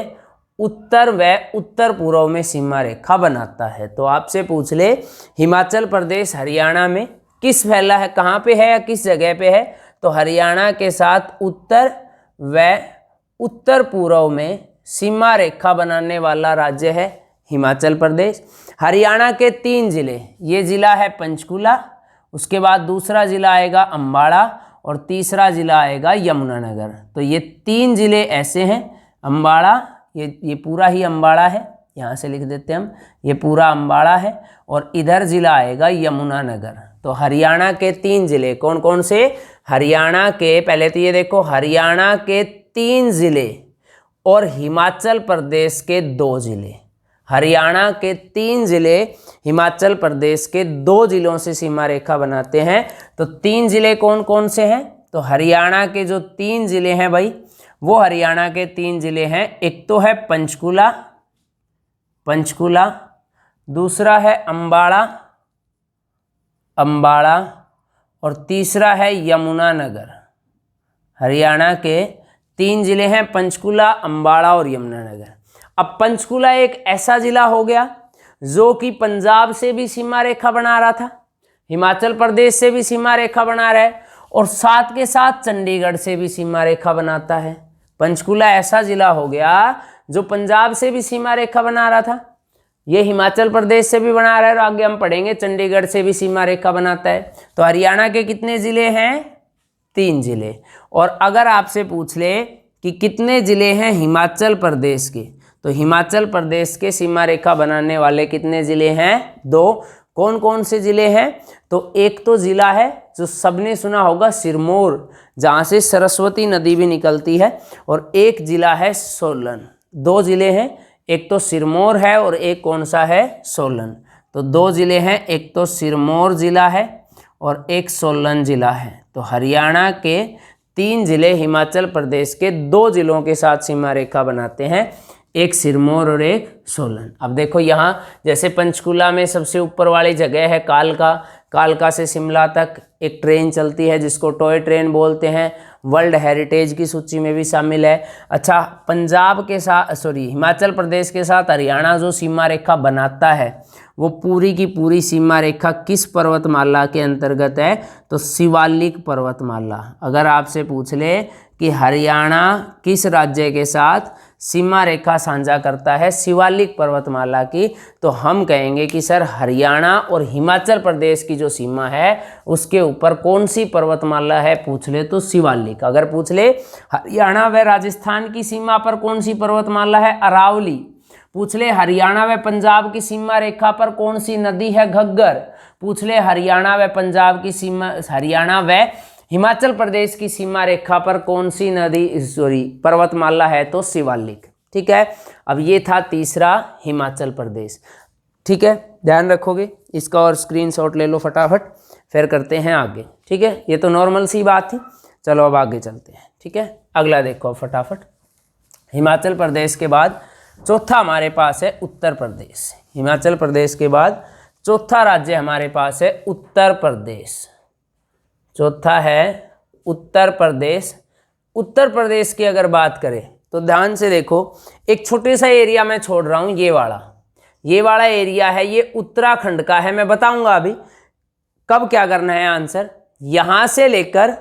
उत्तर व उत्तर पूर्व में सीमा रेखा बनाता है। तो आपसे पूछ ले हिमाचल प्रदेश हरियाणा में किस फैला है, कहाँ पे है या किस जगह पे है, तो हरियाणा के साथ उत्तर व उत्तर पूर्व में सीमा रेखा बनाने वाला राज्य है हिमाचल प्रदेश। हरियाणा के 3 ज़िले, ये ज़िला है पंचकूला, उसके बाद दूसरा ज़िला आएगा अम्बाड़ा और तीसरा ज़िला आएगा यमुनानगर। तो ये 3 ज़िले ऐसे हैं। अम्बाड़ा, ये पूरा ही अम्बाड़ा है, यहाँ से लिख देते हैं हम, ये पूरा अम्बाड़ा है, और इधर ज़िला आएगा यमुनानगर। तो हरियाणा के 3 ज़िले कौन कौन से, हरियाणा के, पहले तो ये देखो, हरियाणा के 3 ज़िले और हिमाचल प्रदेश के 2 ज़िले। हरियाणा के 3 ज़िले हिमाचल प्रदेश के 2 ज़िलों से सीमा रेखा बनाते हैं। तो 3 ज़िले कौन कौन से हैं, तो हरियाणा के जो 3 ज़िले हैं भाई, वो हरियाणा के 3 ज़िले हैं। एक तो है पंचकूला, पंचकूला, दूसरा है अम्बाड़ा, अम्बाड़ा, और तीसरा है यमुनानगर। हरियाणा के 3 ज़िले हैं, पंचकूला, अम्बाड़ा और यमुनानगर। अब पंचकूला एक ऐसा ज़िला हो गया जो कि पंजाब से भी सीमा रेखा बना रहा था, हिमाचल प्रदेश से भी सीमा रेखा बना रहा है, और साथ के साथ चंडीगढ़ से भी सीमा रेखा बनाता है। पंचकूला ऐसा ज़िला हो गया जो पंजाब से भी सीमा रेखा बना रहा था, ये हिमाचल प्रदेश से भी बना रहा है और आगे हम पढ़ेंगे चंडीगढ़ से भी सीमा रेखा बनाता है। तो हरियाणा के कितने ज़िले हैं? 3 ज़िले। और अगर आपसे पूछ ले कि कितने ज़िले हैं हिमाचल प्रदेश के, तो हिमाचल प्रदेश के सीमा रेखा बनाने वाले कितने ज़िले हैं? 2। कौन कौन से ज़िले हैं? तो एक तो ज़िला है जो सबने सुना होगा सिरमौर, जहाँ से सरस्वती नदी भी निकलती है, और एक ज़िला है सोलन। 2 ज़िले हैं, एक तो सिरमौर है और एक कौन सा है? सोलन। तो 2 ज़िले हैं, एक तो सिरमौर ज़िला है और एक सोलन ज़िला है। तो हरियाणा के 3 ज़िले हिमाचल प्रदेश के 2 ज़िलों के साथ सीमा रेखा बनाते हैं, एक सिरमौर और एक सोलन। अब देखो यहाँ जैसे पंचकुला में सबसे ऊपर वाली जगह है कालका, कालका से शिमला तक एक ट्रेन चलती है जिसको टॉय ट्रेन बोलते हैं, वर्ल्ड हेरिटेज की सूची में भी शामिल है। अच्छा, पंजाब के साथ हिमाचल प्रदेश के साथ हरियाणा जो सीमा रेखा बनाता है वो पूरी की पूरी सीमा रेखा किस पर्वतमाला के अंतर्गत है? तो शिवालिक पर्वतमाला। अगर आपसे पूछ ले कि हरियाणा किस राज्य के साथ सीमा रेखा साझा करता है शिवालिक पर्वतमाला की, तो हम कहेंगे कि सर हरियाणा और हिमाचल प्रदेश की जो सीमा है उसके ऊपर कौन सी पर्वतमाला है? पूछ ले तो शिवालिक। अगर पूछ ले हरियाणा व राजस्थान की सीमा पर कौन सी पर्वतमाला है? अरावली। पूछ ले हरियाणा व पंजाब की सीमा रेखा पर कौन सी नदी है? घग्गर। पूछ ले हरियाणा व पंजाब की सीमा, हरियाणा व हिमाचल प्रदेश की सीमा रेखा पर कौन सी नदी पर्वतमाला है? तो शिवालिक। ठीक है, अब ये था तीसरा हिमाचल प्रदेश। ठीक है, ध्यान रखोगे इसका और स्क्रीनशॉट ले लो फटाफट, फिर करते हैं आगे। ठीक है, ये तो नॉर्मल सी बात थी। चलो अब आगे चलते हैं। ठीक है, अगला देखो फटाफट। हिमाचल प्रदेश के बाद चौथा हमारे पास है उत्तर प्रदेश। हिमाचल प्रदेश के बाद चौथा राज्य हमारे पास है उत्तर प्रदेश। चौथा है उत्तर प्रदेश। उत्तर प्रदेश की अगर बात करें तो ध्यान से देखो, एक छोटे सा एरिया मैं छोड़ रहा हूँ, ये वाला एरिया है, ये उत्तराखंड का है। मैं बताऊंगा अभी कब क्या करना है आंसर। यहाँ से लेकर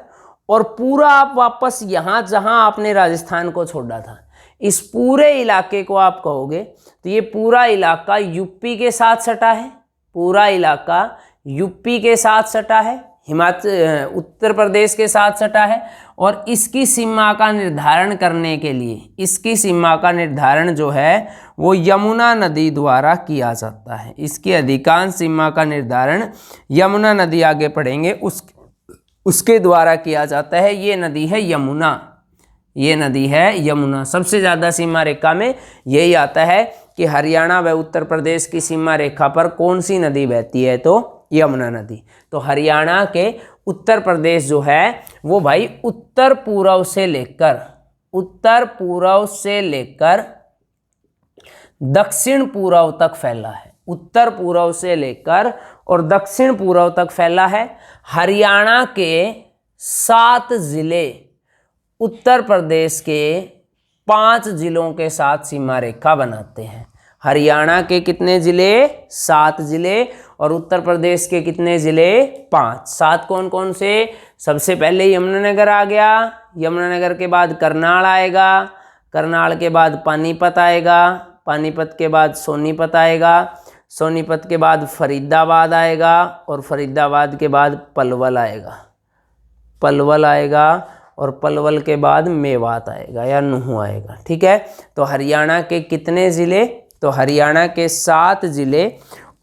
और पूरा आप वापस यहाँ जहाँ आपने राजस्थान को छोड़ा था, इस पूरे इलाके को आप कहोगे तो ये पूरा इलाका यूपी के साथ सटा है, पूरा इलाका यूपी के साथ सटा है, हिमाचल उत्तर प्रदेश के साथ सटा है। और इसकी सीमा का निर्धारण करने के लिए, इसकी सीमा का निर्धारण जो है वो यमुना नदी द्वारा किया जाता है। इसकी अधिकांश सीमा का निर्धारण यमुना नदी, आगे पढ़ेंगे, उसके द्वारा किया जाता है। ये नदी है यमुना, ये नदी है यमुना। सबसे ज़्यादा सीमा रेखा में यही आता है कि हरियाणा व उत्तर प्रदेश की सीमा रेखा पर कौन सी नदी बहती है? तो यमुना नदी। तो हरियाणा के उत्तर प्रदेश जो है वो भाई उत्तर पूर्व से लेकर दक्षिण पूर्व तक फैला है। उत्तर पूर्व से लेकर और दक्षिण पूर्व तक फैला है। हरियाणा के 7 जिले उत्तर प्रदेश के 5 जिलों के साथ सीमा रेखा बनाते हैं। हरियाणा के कितने ज़िले? 7 ज़िले। और उत्तर प्रदेश के कितने ज़िले? 5। 7 कौन कौन से? सबसे पहले यमुनानगर आ गया, यमुनानगर के बाद करनाल आएगा, करनाल के बाद पानीपत आएगा, पानीपत के बाद सोनीपत आएगा, सोनीपत के बाद फरीदाबाद आएगा, और फरीदाबाद के बाद पलवल आएगा, पलवल आएगा, और पलवल के बाद मेवात आएगा या नुहू आएगा। ठीक है, तो हरियाणा के कितने ज़िले? तो हरियाणा के 7 ज़िले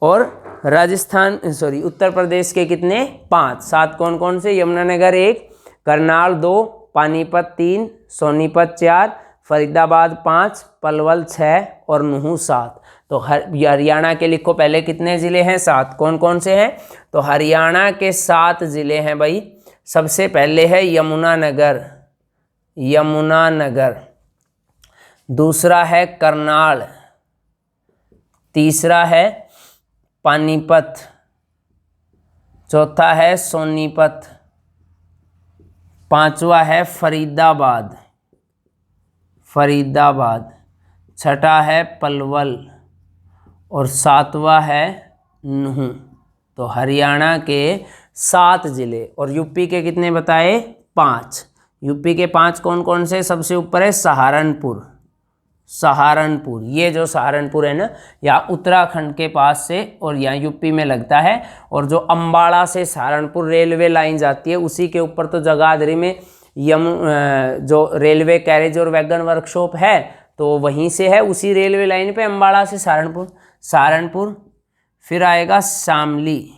और उत्तर प्रदेश के कितने? 5। 7 कौन कौन से? यमुनानगर 1, करनाल 2, पानीपत 3, सोनीपत 4, फरीदाबाद 5, पलवल 6 और नुहू 7। तो हरियाणा के लिखो पहले कितने ज़िले हैं? 7। कौन कौन से हैं? तो हरियाणा के 7 ज़िले हैं भाई। सबसे पहले है यमुनानगर, यमुनानगर। दूसरा है करनाल, तीसरा है पानीपत, चौथा है सोनीपत, पांचवा है फरीदाबाद, फरीदाबाद, छठा है पलवल और 7वां है नुहू। तो हरियाणा के 7 ज़िले। और यूपी के कितने बताए? 5। यूपी के 5 कौन कौन से? सबसे ऊपर है सहारनपुर, सहारनपुर। ये जो सहारनपुर है ना, यहाँ उत्तराखंड के पास से और यहाँ यूपी में लगता है। और जो अम्बाड़ा से सहारनपुर रेलवे लाइन जाती है उसी के ऊपर तो जगाधरी में जो रेलवे कैरेज और वैगन वर्कशॉप है तो वहीं से है, उसी रेलवे लाइन पे अम्बाड़ा से सहारनपुर। फिर आएगा शामली,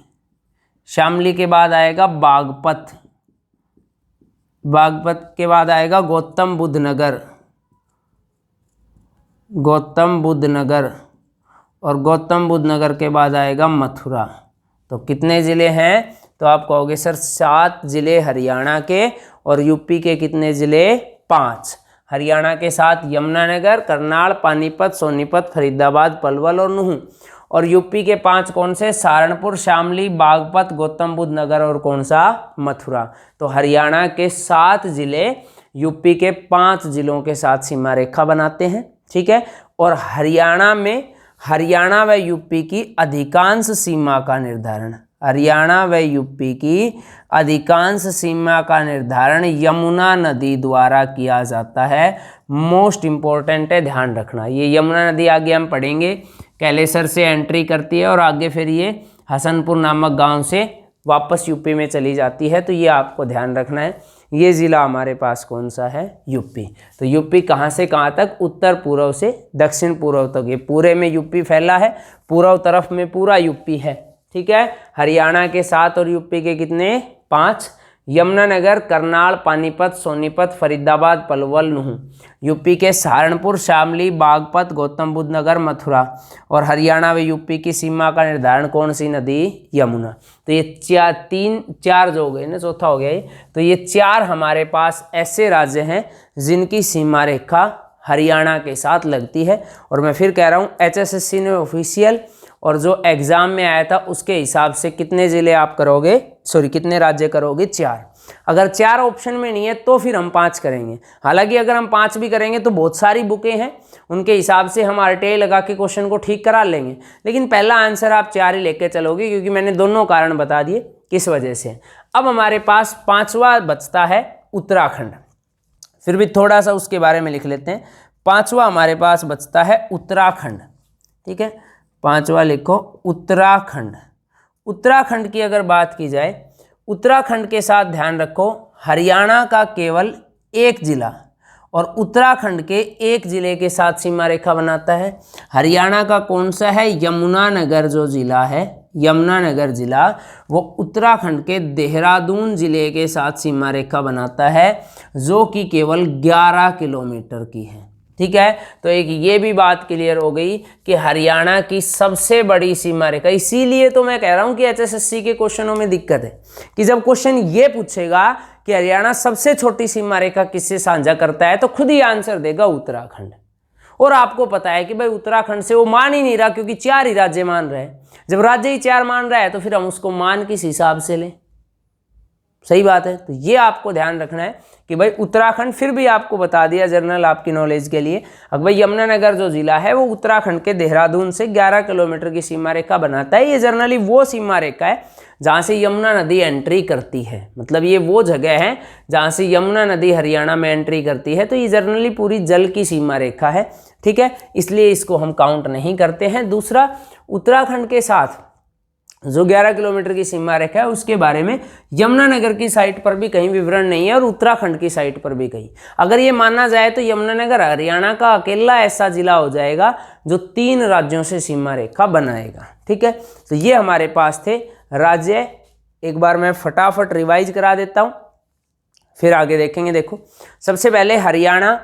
शामली के बाद आएगा बागपत के बाद आएगा गौतम बुद्ध नगर, और गौतम बुद्ध नगर के बाद आएगा मथुरा। तो कितने ज़िले हैं? तो आप कहोगे सर 7 ज़िले हरियाणा के, और यूपी के कितने ज़िले? 5। हरियाणा के 7 यमुनानगर, करनाल, पानीपत, सोनीपत, फरीदाबाद, पलवल और नूंह। और यूपी के 5 कौन से? सहारनपुर, शामली, बागपत, गौतम बुद्ध नगर और कौन सा? मथुरा। तो हरियाणा के 7 ज़िले यूपी के 5 ज़िलों के साथ सीमा रेखा बनाते हैं, ठीक है। और हरियाणा व यूपी की अधिकांश सीमा का निर्धारण, हरियाणा व यूपी की अधिकांश सीमा का निर्धारण यमुना नदी द्वारा किया जाता है। मोस्ट इम्पोर्टेंट है, ध्यान रखना। ये यमुना नदी आगे हम पढ़ेंगे, कैलेसर से एंट्री करती है और आगे फिर ये हसनपुर नामक गांव से वापस यूपी में चली जाती है। तो ये आपको ध्यान रखना है। ये ज़िला हमारे पास कौन सा है? यूपी। तो यूपी कहाँ से कहाँ तक? उत्तर पूर्व से दक्षिण पूर्व तक, ये पूरे में यूपी फैला है, पूर्व तरफ में पूरा यूपी है, ठीक है। हरियाणा के 7 और यूपी के कितने? 5। यमुनानगर, करनाल, पानीपत, सोनीपत, फरीदाबाद, पलवल, नूंह। यूपी के सहारनपुर, शामली, बागपत, गौतम बुद्ध नगर, मथुरा। और हरियाणा व यूपी की सीमा का निर्धारण कौन सी नदी? यमुना। तो ये 4 जो हो गए ना, चौथा हो गया ये। तो ये 4 हमारे पास ऐसे राज्य हैं जिनकी सीमा रेखा हरियाणा के साथ लगती है। और मैं फिर कह रहा हूँ, HSSC ने ऑफिशियल और जो एग्ज़ाम में आया था उसके हिसाब से कितने ज़िले आप करोगे, कितने राज्य करोगे? 4। अगर 4 ऑप्शन में नहीं है तो फिर हम 5 करेंगे। हालांकि अगर हम 5 भी करेंगे तो बहुत सारी बुकें हैं, उनके हिसाब से हम RTI लगा के क्वेश्चन को ठीक करा लेंगे, लेकिन पहला आंसर आप 4 ही लेके चलोगे, क्योंकि मैंने दोनों कारण बता दिए किस वजह से। अब हमारे पास 5वां बचता है उत्तराखंड। फिर भी थोड़ा सा उसके बारे में लिख लेते हैं। 5वां हमारे पास बचता है उत्तराखंड, ठीक है। 5वां लिखो उत्तराखंड। उत्तराखंड की अगर बात की जाए, उत्तराखंड के साथ ध्यान रखो हरियाणा का केवल एक जिला और उत्तराखंड के एक जिले के साथ सीमा रेखा बनाता है। हरियाणा का कौन सा है? यमुनानगर जो जिला है, यमुनानगर जिला, वो उत्तराखंड के देहरादून जिले के साथ सीमा रेखा बनाता है, जो कि केवल 11 किलोमीटर की है, ठीक है। तो एक ये भी बात क्लियर हो गई कि हरियाणा की सबसे बड़ी सीमा रेखा। इसीलिए तो मैं कह रहा हूं कि HSSC के क्वेश्चनों में दिक्कत है कि जब क्वेश्चन ये पूछेगा कि हरियाणा सबसे छोटी सीमा रेखा किससे साझा करता है, तो खुद ही आंसर देगा उत्तराखंड। और आपको पता है कि भाई उत्तराखंड से वो मान ही नहीं रहा, क्योंकि 4 ही राज्य मान रहे हैं। जब राज्य ही 4 मान रहा है तो फिर हम उसको मान किस हिसाब से लें? सही बात है। तो ये आपको ध्यान रखना है कि भाई उत्तराखंड, फिर भी आपको बता दिया जनरल आपकी नॉलेज के लिए, अब भाई यमुनानगर जो जिला है वो उत्तराखंड के देहरादून से 11 किलोमीटर की सीमा रेखा बनाता है। ये जनरली वो सीमा रेखा है जहाँ से यमुना नदी एंट्री करती है, मतलब ये वो जगह है जहाँ से यमुना नदी हरियाणा में एंट्री करती है। तो ये जनरली पूरी जल की सीमा रेखा है, ठीक है, इसलिए इसको हम काउंट नहीं करते हैं। दूसरा, उत्तराखंड के साथ जो 11 किलोमीटर की सीमा रेखा है उसके बारे में यमुनानगर की साइट पर भी कहीं विवरण नहीं है और उत्तराखंड की साइट पर भी कहीं। अगर ये माना जाए तो यमुनानगर हरियाणा का अकेला ऐसा जिला हो जाएगा जो 3 राज्यों से सीमा रेखा बनाएगा, ठीक है। तो ये हमारे पास थे राज्य। एक बार मैं फटाफट रिवाइज करा देता हूँ, फिर आगे देखेंगे। देखो, सबसे पहले हरियाणा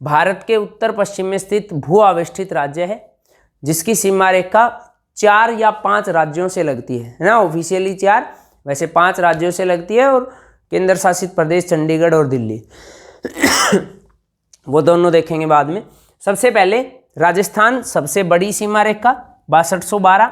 भारत के उत्तर पश्चिम में स्थित भू आविष्ठित राज्य है, जिसकी सीमा रेखा 4 या 5 राज्यों से लगती है ना। ऑफिशियली 4, वैसे 5 राज्यों से लगती है, और केंद्र शासित प्रदेश चंडीगढ़ और दिल्ली वो दोनों देखेंगे बाद में। सबसे पहले राजस्थान, सबसे बड़ी सीमा रेखा 6212,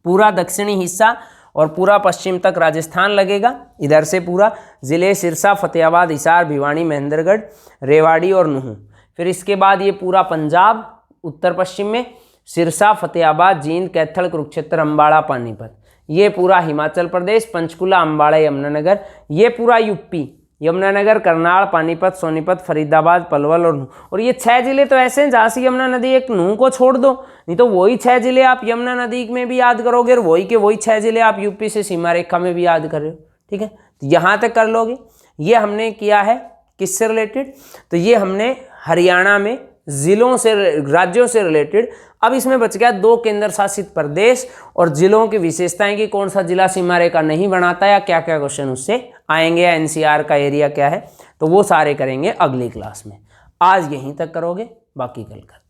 पूरा दक्षिणी हिस्सा और पूरा पश्चिम तक राजस्थान लगेगा। इधर से पूरा जिले सिरसा, फतेहाबाद, हिसार, भिवानी, महेंद्रगढ़, रेवाड़ी और नूंह। फिर इसके बाद ये पूरा पंजाब उत्तर पश्चिम में, सिरसा, फतेहाबाद, जींद, कैथल, कुरुक्षेत्र, अम्बाड़ा, पानीपत। ये पूरा हिमाचल प्रदेश, पंचकुला, अम्बाड़ा, यमुनानगर। ये पूरा यूपी, यमुनानगर, करनाल, पानीपत, सोनीपत, फरीदाबाद, पलवल और नूह। और ये 6 जिले तो ऐसे हैं जहाँ से यमुना नदी एक नूह को छोड़ दो, नहीं तो वही 6 जिले आप यमुना नदी में भी याद करोगे और वही के वही 6 जिले आप यूपी से सीमा रेखा में भी याद कर रहे हो। ठीक है, तो यहाँ तक कर लोगे। ये हमने किया है किससे रिलेटेड, तो ये हमने हरियाणा में जिलों से, राज्यों से रिलेटेड। अब इसमें बच गया 2 केंद्र शासित प्रदेश और जिलों की विशेषताएं कि कौन सा जिला सीमा रेखा नहीं बनाता या क्या क्या क्वेश्चन उससे आएंगे, या एनसीआर का एरिया क्या है, तो वो सारे करेंगे अगली क्लास में। आज यहीं तक करोगे, बाकी कल कर